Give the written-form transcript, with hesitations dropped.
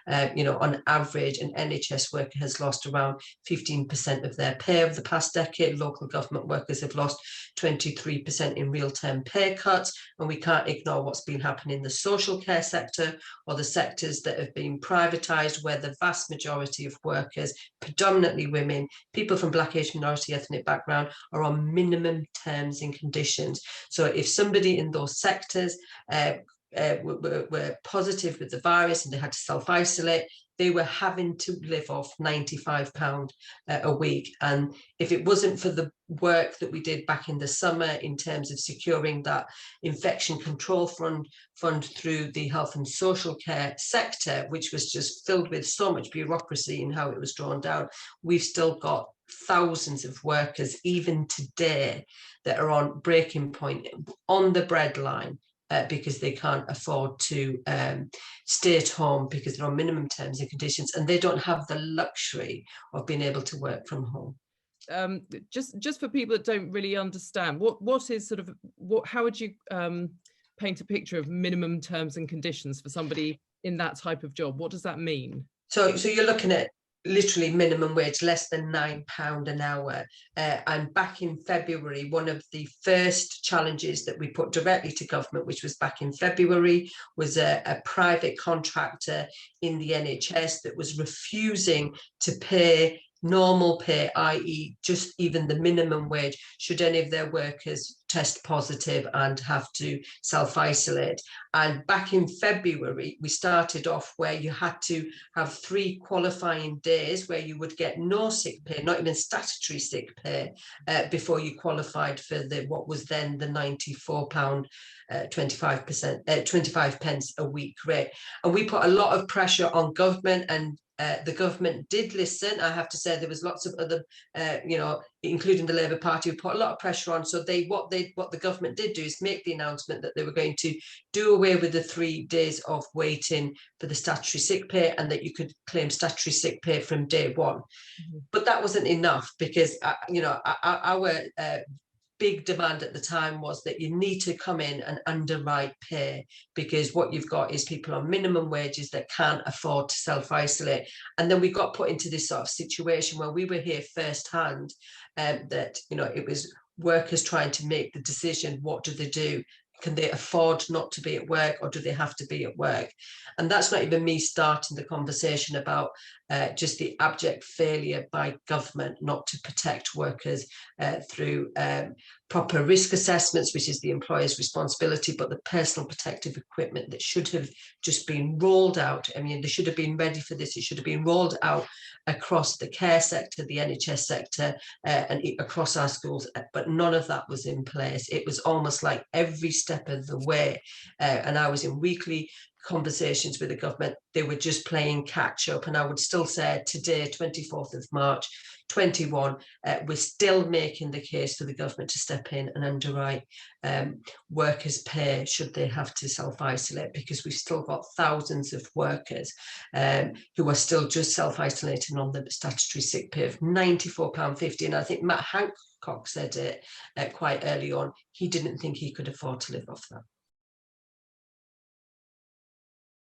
On average, an NHS worker has lost around 15% of their pay over the past decade. Local government workers have lost 23% in real-term pay cuts, and we can't ignore what's been happening in the social care sector or the sectors that have been privatised, where the vast majority of workers, predominantly women, people from Black, Asian, minority ethnic background, are on minimum terms and conditions. So if somebody in those sectors were positive with the virus and they had to self-isolate, they were having to live off £95 a week. And if it wasn't for the work that we did back in the summer in terms of securing that infection control fund through the health and social care sector, which was just filled with so much bureaucracy in how it was drawn down, we've still got thousands of workers, even today, that are on breaking point, on the breadline, because they can't afford to stay at home because they're on minimum terms and conditions, and they don't have the luxury of being able to work from home. Just for people that don't really understand, what is sort of how would you paint a picture of minimum terms and conditions for somebody in that type of job? What does that mean? So you're looking at literally minimum wage, less than £9 an hour. And back in February, one of the first challenges that we put directly to government, which was back in February, was a private contractor in the NHS that was refusing to pay normal pay, i.e. just even the minimum wage, should any of their workers test positive and have to self-isolate. And back in February, we started off where you had to have 3 qualifying days where you would get no sick pay, not even statutory sick pay, before you qualified for what was then the £94 25 pence a week rate. And we put a lot of pressure on government, and the government did listen. I have to say there was lots of other, including the Labour Party, who put a lot of pressure on. So what the government did do is make the announcement that they were going to do away with the 3 days of waiting for the statutory sick pay, and that you could claim statutory sick pay from day one. Mm-hmm. But that wasn't enough, because our big demand at the time was that you need to come in and underwrite pay, because what you've got is people on minimum wages that can't afford to self-isolate. And then we got put into this sort of situation where we were here firsthand, that it was workers trying to make the decision, what do they do? Can they afford not to be at work, or do they have to be at work? And that's not even me starting the conversation about just the abject failure by government not to protect workers through proper risk assessments, which is the employer's responsibility, but the personal protective equipment that should have just been rolled out. I mean, they should have been ready for this. It should have been rolled out across the care sector, the NHS sector, and across our schools, but none of that was in place. It was almost like every step of the way, and I was in weekly conversations with the government, they were just playing catch up. And I would still say today, 24th of March 21, we're still making the case for the government to step in and underwrite workers' pay should they have to self-isolate, because we've still got thousands of workers who are still just self-isolating on the statutory sick pay of £94.50. And I think Hancock said it quite early on, he didn't think he could afford to live off that.